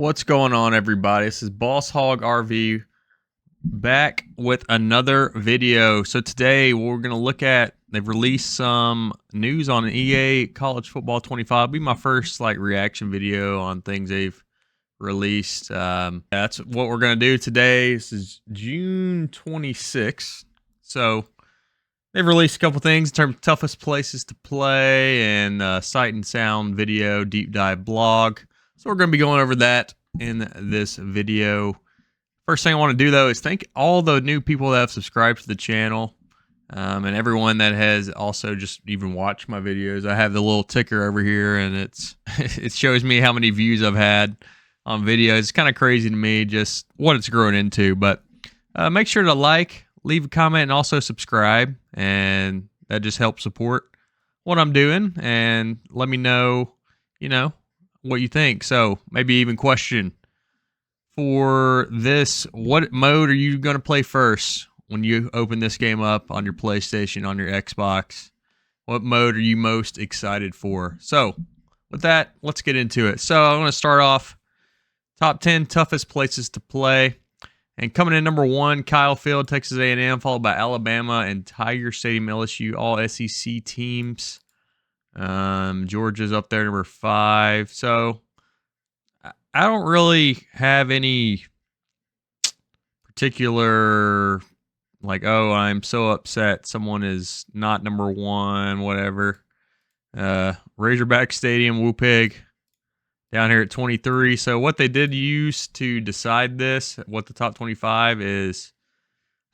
What's going on, everybody? This is Boss Hog RV back with another video. So today we're going to look at, they've released some news on EA College Football 25. It'll be my first reaction video on things they've released. That's what we're going to do today. This is June 26th. So they've released a couple things in terms of toughest places to play and sight and sound video deep dive blog. So we're going to be going over that in this video. First thing I want to do, though, is thank all the new people that have subscribed to the channel and everyone that has also just even watched my videos. I have the little ticker over here, and it shows me how many views I've had on videos. It's kind of crazy to me just what it's grown into. But make sure to like, leave a comment, and also subscribe, and that just helps support what I'm doing. And let me know, what you think. So maybe even question for this: what mode are you going to play first when you open this game up on your PlayStation, on your Xbox? What mode are you most excited for? So with that, let's get into it. So I'm going to start off top 10 toughest places to play. And coming in number 1, Kyle Field, Texas A&M, followed by Alabama and Tiger Stadium, LSU, all SEC teams. Georgia's up there, number 5. So I don't really have any particular, oh, I'm so upset someone is not number 1, whatever. Razorback Stadium, Woo Pig, down here at 23. So what they did use to decide this, what the top 25 is,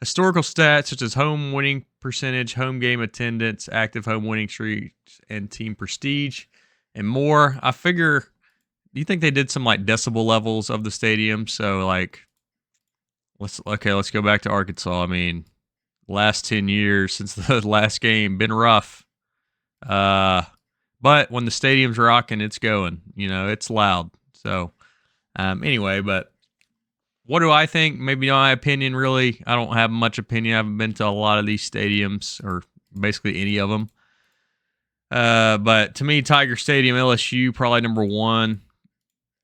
historical stats such as home winning percentage, home game attendance, active home winning streaks, and team prestige, and more. I figure, do you think they did some decibel levels of the stadium? So let's go back to Arkansas. I mean, last 10 years since the last game been rough. But when the stadium's rocking, it's going. It's loud. So anyway, but what do I think? Maybe my opinion, really, I don't have much opinion. I haven't been to a lot of these stadiums, or basically any of them. But to me, Tiger Stadium, LSU, probably number 1.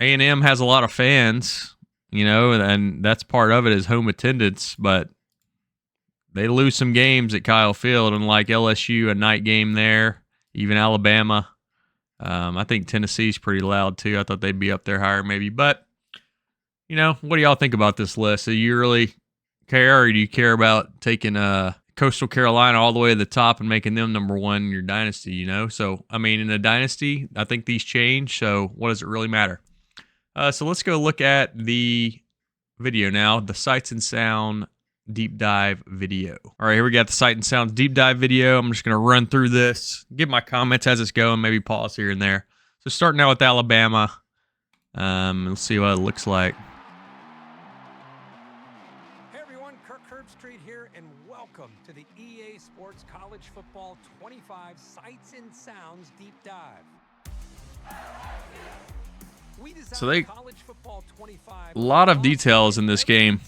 A&M has a lot of fans, and that's part of it is home attendance, but they lose some games at Kyle Field, and like LSU, a night game there, even Alabama. I think Tennessee's pretty loud too. I thought they'd be up there higher maybe, but what do y'all think about this list? Do you really care, or do you care about taking Coastal Carolina all the way to the top and making them number 1 in your dynasty, So, I mean, in a dynasty, I think these change, so what does it really matter? So let's go look at the video now, the Sights and Sound Deep Dive video. All right, here we got the Sight and Sound Deep Dive video. I'm just going to run through this, give my comments as it's going, maybe pause here and there. So starting out with Alabama, let's see what it looks like. And welcome to the EA Sports College Football 25 Sights and Sounds Deep Dive. So a lot of details in this game,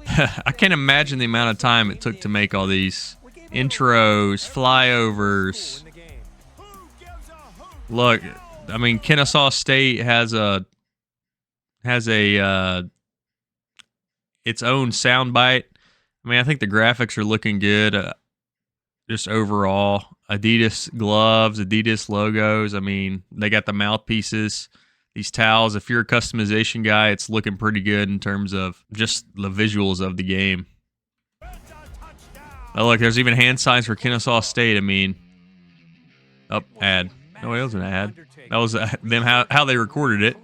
I can't imagine the amount of time it took to make all these intros, flyovers. Look, I mean, Kennesaw State has its own soundbite. I mean, I think the graphics are looking good. Just overall, Adidas gloves, Adidas logos. I mean, they got the mouthpieces, these towels. If you're a customization guy, it's looking pretty good in terms of just the visuals of the game. Oh, look, there's even hand signs for Kennesaw State. I mean, ad. No, it was an ad. That was them how they recorded it.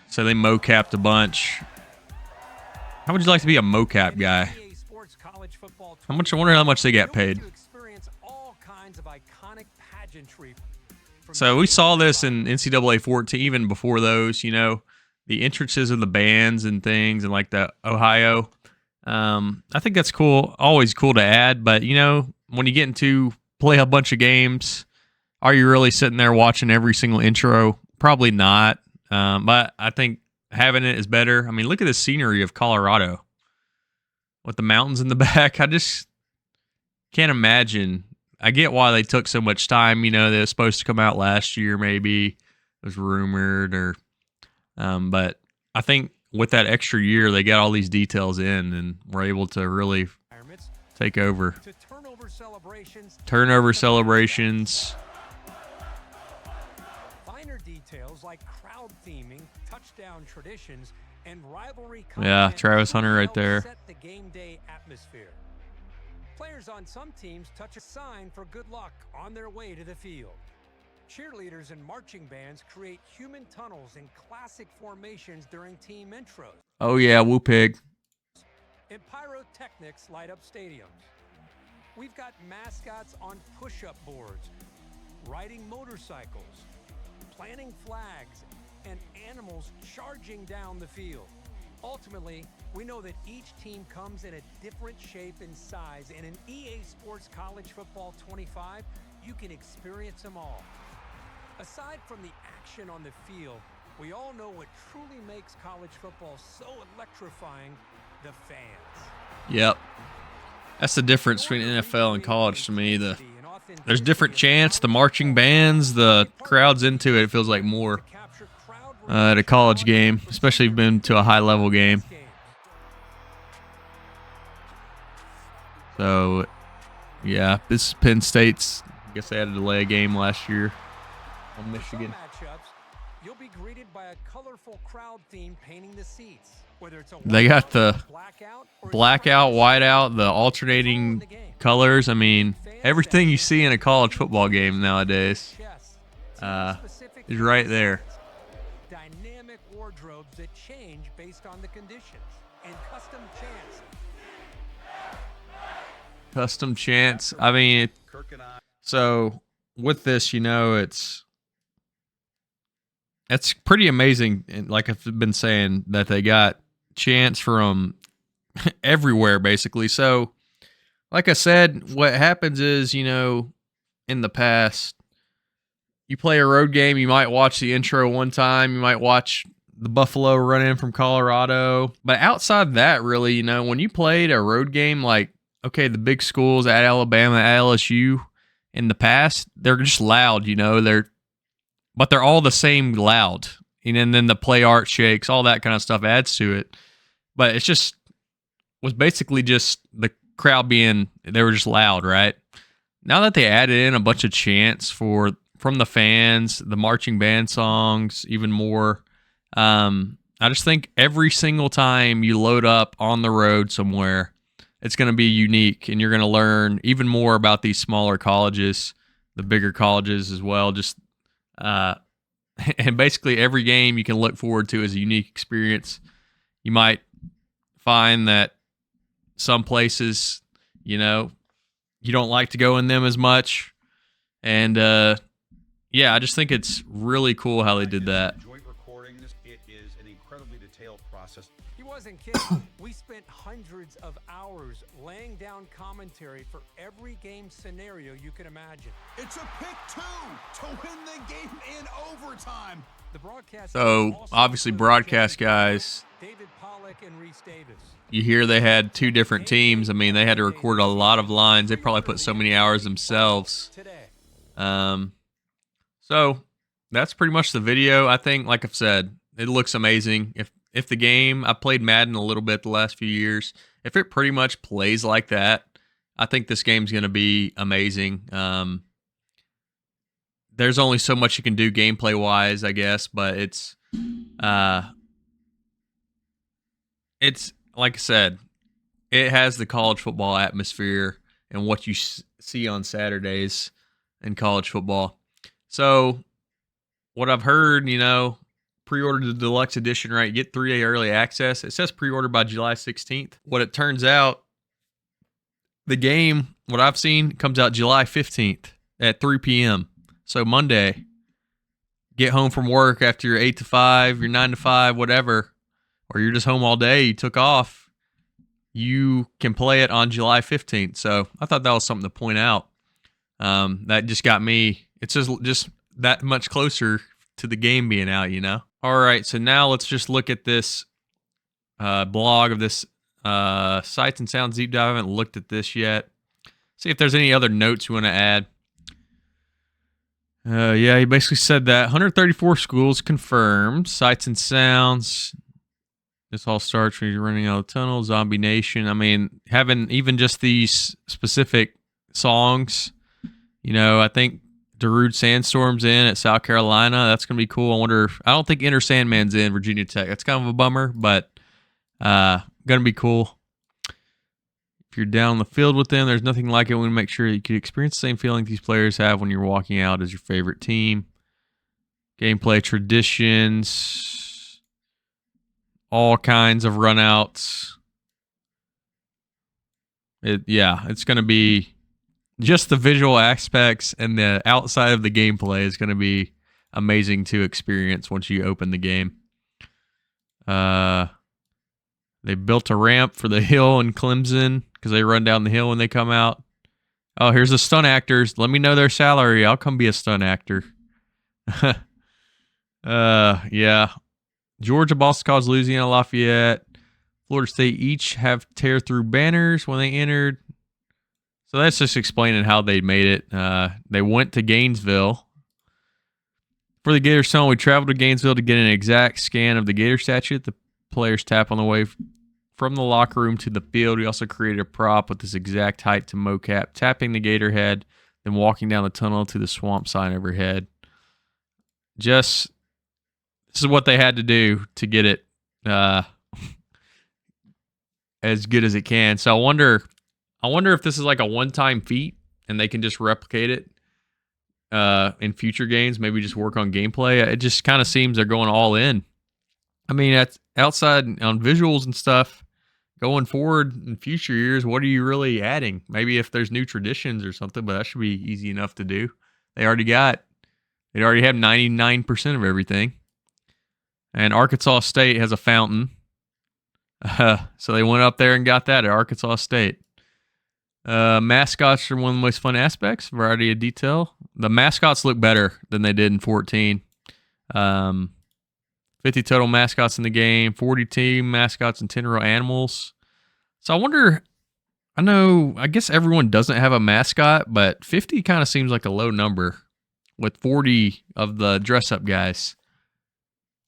So they mocapped a bunch. How would you like to be a mocap guy? I wonder how much they got paid. So we saw this in NCAA 14, even before those, the entrances of the bands and things, and like the Ohio. I think that's cool. Always cool to add, but when you get into play a bunch of games, are you really sitting there watching every single intro? Probably not. But I think having it is better. I mean, look at the scenery of Colorado with the mountains in the back. I just can't imagine I get why they took so much time. You know, they were supposed to come out last year, maybe it was rumored, or but I think with that extra year, they got all these details in and were able to really take over. Turnover celebrations. Finer details like crowd theming, touchdown traditions, and rivalry. Yeah, Travis Hunter right there. Set the game day atmosphere. Players on some teams touch a sign for good luck on their way to the field. Cheerleaders and marching bands create human tunnels in classic formations during team intros. Oh yeah, Woo Pig. And pyrotechnics light up stadiums. We've got mascots on push-up boards, riding motorcycles, planting flags, and animals charging down the field. Ultimately, we know that each team comes in a different shape and size, and in EA Sports College Football 25, you can experience them all. Aside from the action on the field, we all know what truly makes college football so electrifying: the fans. Yep. That's the difference between NFL and college to me. There's different chants, the marching bands, the crowd's into it. It feels like more at a college game, especially if you've been to a high-level game. So, yeah, this is Penn State's. I guess they had to delay a game last year on Michigan. You'll be greeted by a colorful crowd theme painting the seats. Whether it's a they got the blackout, whiteout, the alternating colors. I mean, everything you see in a college football game nowadays is right there. Dynamic wardrobes that change based on the conditions, and custom chants. Custom chants. I mean, so with this, you know, it's pretty amazing. And like I've been saying, that they got chants from everywhere, basically. So, like I said, what happens is, you know, in the past, you play a road game, you might watch the intro one time, you might watch the Buffalo run in from Colorado. But outside that, really, you know, when you played a road game, like, okay, the big schools at Alabama, at LSU, in the past, they're just loud, you know, but they're all the same loud. And then the play art shakes, all that kind of stuff adds to it. But it's just, was basically just the crowd they were just loud, right? Now that they added in a bunch of chants from the fans, the marching band songs, even more, I just think every single time you load up on the road somewhere, it's going to be unique, and you're going to learn even more about these smaller colleges, the bigger colleges as well. Just and basically every game you can look forward to is a unique experience. You might find that some places, you know, you don't like to go in them as much. And, yeah, I just think it's really cool how they did that. Joint recordings, it is an incredibly detailed process. He wasn't kidding. We spent hundreds of hours laying down commentary for every game scenario you can imagine. It's a pick two to win the game in overtime. The broadcast. So, obviously, broadcast guys, David Pollack and Reese Davis. You hear they had two different teams. I mean, they had to record a lot of lines. They probably put so many hours themselves. So that's pretty much the video. I think, like I've said, it looks amazing. If the game, I played Madden a little bit the last few years, if it pretty much plays like that, I think this game's going to be amazing. There's only so much you can do gameplay wise, I guess, but it's like I said, it has the college football atmosphere and what you see on Saturdays in college football. So what I've heard, you know, pre-order the deluxe edition, right? Get 3-day early access. It says pre-order by July 16th. What it turns out, the game, what I've seen, comes out July 15th at 3 p.m. So Monday, get home from work after your 8 to 5, your 9 to 5, whatever, or you're just home all day, you took off, you can play it on July 15th. So I thought that was something to point out. That just got me, it's just that much closer to the game being out, you know? All right, so now let's just look at this blog of this Sights and Sounds Deep Dive. I haven't looked at this yet. See if there's any other notes you want to add. Yeah, he basically said that 134 schools confirmed. Sights and sounds. This all starts when you're running out of the tunnel. Zombie Nation. I mean, having even just these specific songs, I think Darude Sandstorm's in at South Carolina. That's going to be cool. I don't think Enter Sandman's in Virginia Tech. That's kind of a bummer, but going to be cool. If you're down the field with them, there's nothing like it. We want to make sure you can experience the same feeling these players have when you're walking out as your favorite team. Gameplay traditions, all kinds of runouts. It's going to be just the visual aspects and the outside of the gameplay is going to be amazing to experience once you open the game. They built a ramp for the hill in Clemson because they run down the hill when they come out. Oh, here's the stunt actors. Let me know their salary. I'll come be a stunt actor. Yeah. Georgia, Boston College, Louisiana, Lafayette, Florida State each have tear through banners when they entered. So that's just explaining how they made it. They went to Gainesville. For the Gator song, we traveled to Gainesville to get an exact scan of the Gator statue. The players tap on the way from the locker room to the field. We also created a prop with this exact height to mocap, tapping the Gator head, then walking down the tunnel to the swamp sign overhead. This is what they had to do to get it as good as it can. So I wonder if this is like a one-time feat and they can just replicate it in future games, maybe just work on gameplay. It just kind of seems they're going all in. I mean, that's outside on visuals and stuff. Going forward in future years, what are you really adding? Maybe if there's new traditions or something, but that should be easy enough to do. They already have 99% of everything. And Arkansas State has a fountain. So they went up there and got that at Arkansas State. Mascots are one of the most fun aspects. Variety of detail. The mascots look better than they did in 14. 50 total mascots in the game, 40 team mascots and 10 real animals. So I guess everyone doesn't have a mascot, but 50 kind of seems like a low number with 40 of the dress-up guys.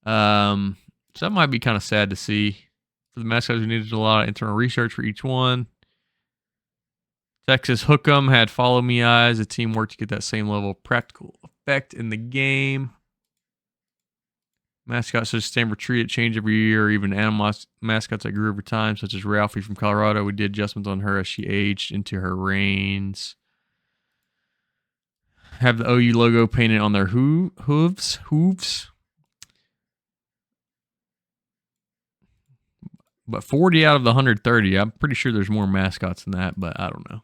So that might be kind of sad to see. For the mascots, we needed a lot of internal research for each one. Texas Hook'em had Follow Me Eyes. The team worked to get that same level of practical effect in the game. Mascots such as Stanford Tree that change every year, or even animal mascots that grew over time, such as Ralphie from Colorado. We did adjustments on her as she aged into her reins. Have the OU logo painted on their hooves. But 40 out of the 130, I'm pretty sure there's more mascots than that, but I don't know.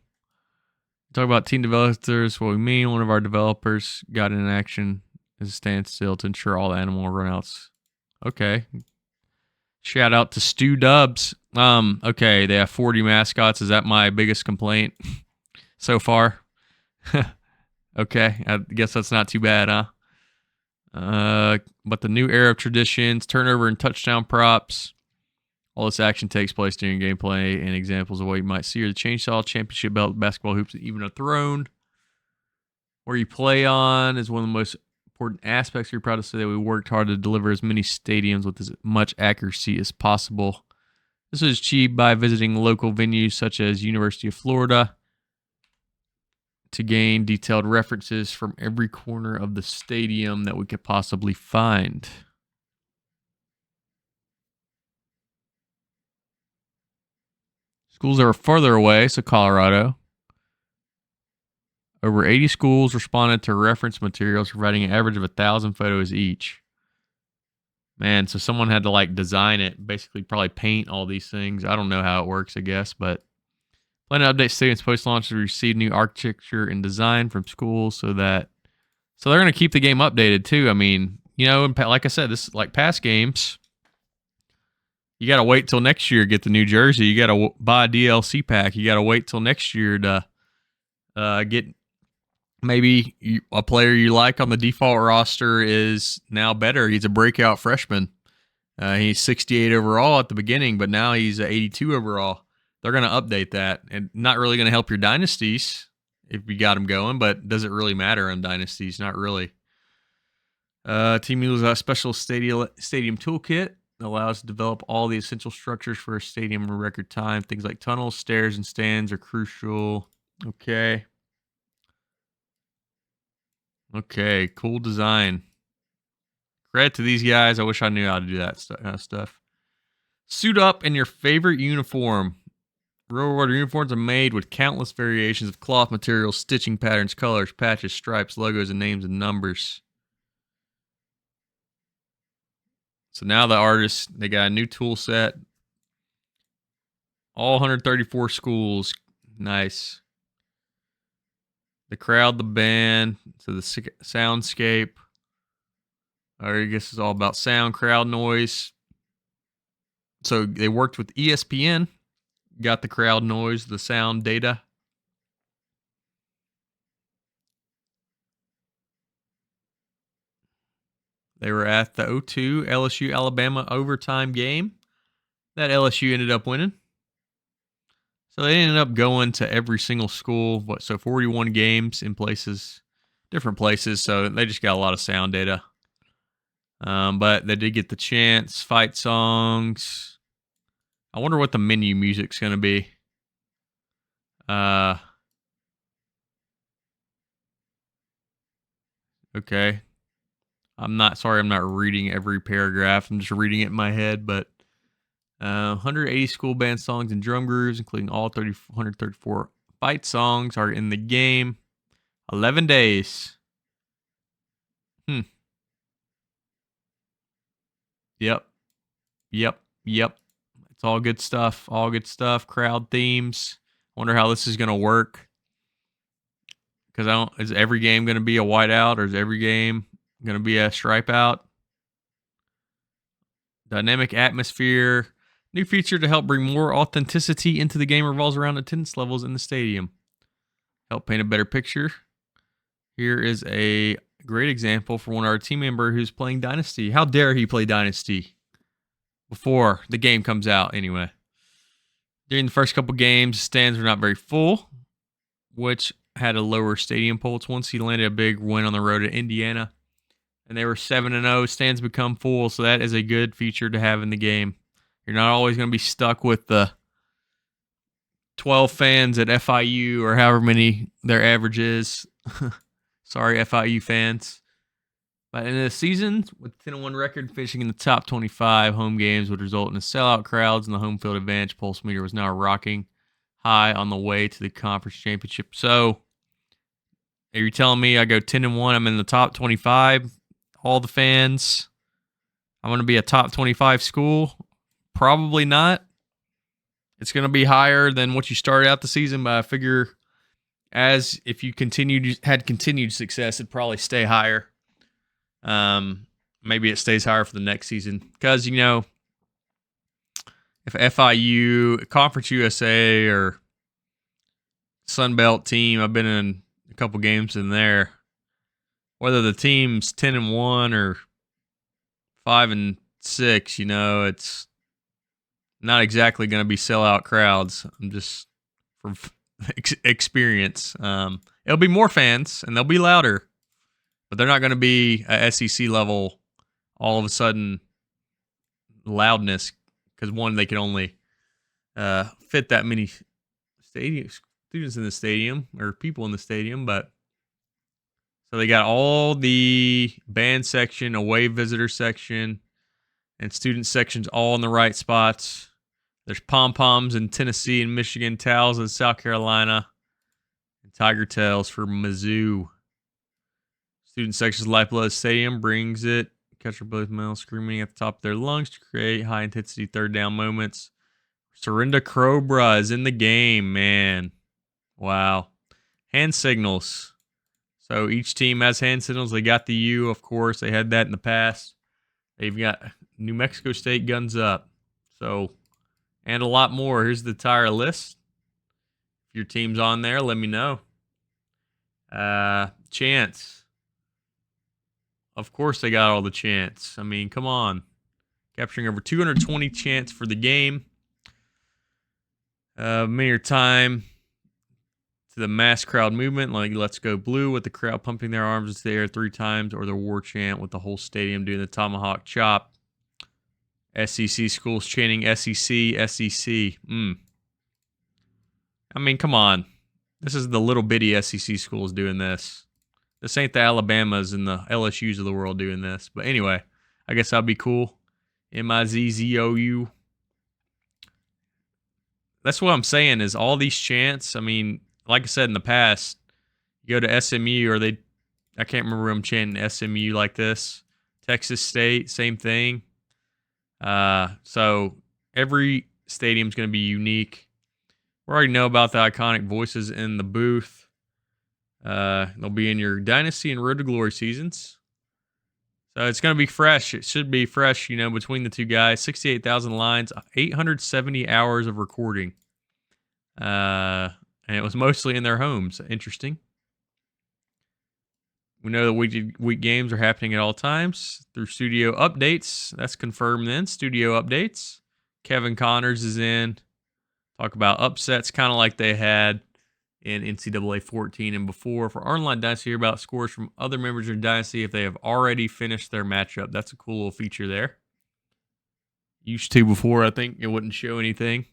Talk about team developers, what we mean. One of our developers got in action as a standstill to ensure all animal runouts. Okay. Shout out to Stu Dubs. Okay, they have 40 mascots. Is that my biggest complaint so far? Okay, I guess that's not too bad, huh? But the new era of traditions, turnover and touchdown props. All this action takes place during gameplay, and examples of what you might see are the chainsaw, championship belt, basketball hoops, and even a throne. Where you play on is one of the most important aspects. We're proud to say that we worked hard to deliver as many stadiums with as much accuracy as possible. This was achieved by visiting local venues such as University of Florida to gain detailed references from every corner of the stadium that we could possibly find. Schools that are further away, so Colorado. Over 80 schools responded to reference materials, providing an average of 1,000 photos each. Man, so someone had to design it, basically probably paint all these things. I don't know how it works, I guess, but plan to update stadiums post-launch to receive new architecture and design from schools so they're going to keep the game updated too. I mean, like I said, this is like past games. You got to wait till next year to get the new jersey. You got to buy a DLC pack. You got to wait till next year to get maybe a player you like on the default roster is now better. He's a breakout freshman. He's 68 overall at the beginning, but now he's 82 overall. they're going to update that, and not really going to help your dynasties if you got them going, but does it really matter on dynasties? Not really. Team uses a special stadium toolkit that allows to develop all the essential structures for a stadium in record time. Things like tunnels, stairs, and stands are crucial. Okay. Okay, cool design. Credit to these guys. I wish I knew how to do that stuff. Suit up in your favorite uniform. Real world uniforms are made with countless variations of cloth materials, stitching patterns, colors, patches, stripes, logos, and names and numbers. So now the artists, they got a new tool set. All 134 schools. Nice. The crowd, the band, so the soundscape. I guess it's all about sound, crowd noise. So they worked with ESPN, got the crowd noise, the sound data. They were at the 0-2 LSU Alabama overtime game that LSU ended up winning. So they ended up going to every single school. So 41 games in places, different places. So they just got a lot of sound data. But they did get the chants, fight songs. I wonder what the menu music's going to be. Okay. I'm not reading every paragraph. I'm just reading it in my head, but 180 school band songs and drum grooves, including all 134 fight songs, are in the game. 11 days. Yep. It's all good stuff. All good stuff. Crowd themes. Wonder how this is going to work. Because is every game going to be a whiteout, or is every game going to be a stripe out? Dynamic atmosphere. New feature to help bring more authenticity into the game revolves around attendance levels in the stadium. Help paint a better picture. Here is a great example for one of our team member who's playing Dynasty. How dare he play Dynasty before the game comes out anyway. During the first couple games, stands were not very full, which had a lower stadium pulse. Once he landed a big win on the road at Indiana, and they were 7-0, stands become full, so that is a good feature to have in the game. You're not always going to be stuck with the 12 fans at FIU or however many their average is. Sorry, FIU fans. But in the season, with 10-1 record, finishing in the top 25 home games would result in a sellout crowds, and the home field advantage pulse meter was now rocking high on the way to the conference championship. So, are you telling me I go 10-1, I'm in the top 25, all the fans, I'm going to be a top 25 school? Probably not. It's going to be higher than what you started out the season, but I figure as if you had continued success, it'd probably stay higher. Maybe it stays higher for the next season. Because, if FIU, Conference USA, or Sunbelt team, I've been in a couple games in there, whether the team's 10-1 or 5-6, it's not exactly going to be sellout crowds. I'm just from experience. It'll be more fans and they'll be louder, but they're not going to be a SEC level all of a sudden loudness, because one, they can only fit that many students in the stadium or people in the stadium. But so they got all the band section, away visitor section, and student sections all in the right spots. There's pom-poms in Tennessee and Michigan, towels in South Carolina, and tiger tails for Mizzou. Student section's lifeblood stadium brings it. Catcher both males screaming at the top of their lungs to create high-intensity third down moments. Surrender Cobra is in the game, man. Wow. Hand signals. So each team has hand signals. They got the U, of course. They had that in the past. They've got New Mexico State guns up. So, and a lot more. Here's the entire list. If your team's on there, let me know. Chants. Of course they got all the chants. I mean, come on. Capturing over 220 chants for the game. Mere time to the mass crowd movement, like "Let's Go Blue," with the crowd pumping their arms into the air 3 times, or the war chant with the whole stadium doing the tomahawk chop. SEC schools chanting SEC, SEC. I mean, come on. This is the little bitty SEC schools doing this. This ain't the Alabamas and the LSUs of the world doing this. But anyway, I guess that'd be cool. MIZZOU. That's what I'm saying is all these chants. I mean, like I said in the past, you go to SMU or I can't remember them chanting SMU like this. Texas State, same thing. So every stadium's going to be unique. We already know about the iconic voices in the booth. They'll be in your Dynasty and Road to Glory seasons. So it's going to be fresh. It should be fresh, between the two guys. 68,000 lines, 870 hours of recording. And it was mostly in their homes. Interesting. We know the week games are happening at all times through studio updates. That's confirmed then. Studio updates. Kevin Connors is in. Talk about upsets, kind of like they had in NCAA 14 and before. For Online Dynasty, hear about scores from other members of Dynasty if they have already finished their matchup. That's a cool little feature there. Used to before, I think it wouldn't show anything.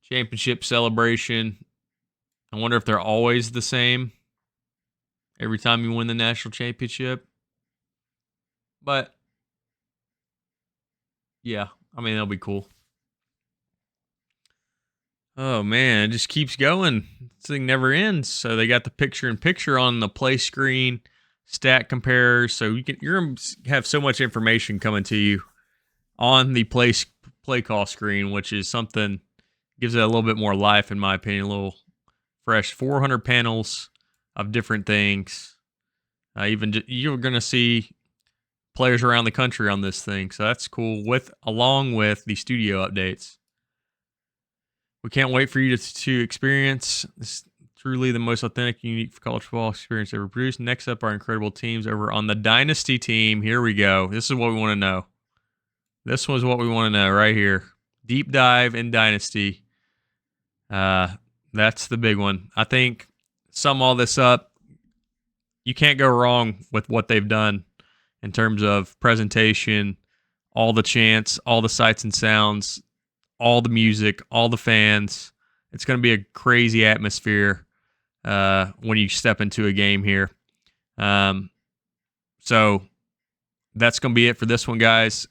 Championship celebration. I wonder if they're always the same every time you win the national championship. But, yeah, I mean, that'll be cool. Oh, man, it just keeps going. This thing never ends. So they got the picture-in-picture on the play screen, stat comparers. So you're going to have so much information coming to you on the play call screen, which is something, gives it a little bit more life, in my opinion, a little fresh. 400 panels of different things. You're going to see players around the country on this thing. So that's cool, along with the studio updates. We can't wait for you to experience this. Truly the most authentic and unique college football experience ever produced. Next up, our incredible teams over on the Dynasty team. Here we go. This is what we want to know. This was what we want to know right here. Deep dive in Dynasty. That's the big one. I think, sum all this up, you can't go wrong with what they've done in terms of presentation, all the chants, all the sights and sounds, all the music, all the fans. It's going to be a crazy atmosphere when you step into a game here. So that's going to be it for this one, guys.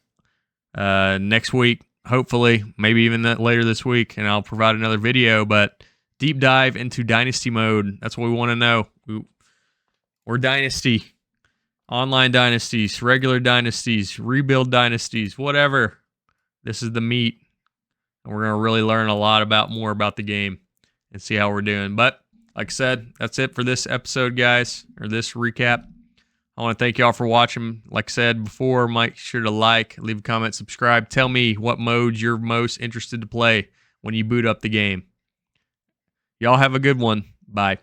Next week, hopefully, maybe even later this week, and I'll provide another video. But deep dive into Dynasty mode. That's what we want to know. We're Dynasty. Online dynasties, regular dynasties, rebuild dynasties, whatever. This is the meat. And we're going to really learn a lot more about the game and see how we're doing. But like I said, that's it for this episode, guys, or this recap. I want to thank y'all for watching. Like I said before, make sure to like, leave a comment, subscribe. Tell me what modes you're most interested to play when you boot up the game. Y'all have a good one. Bye.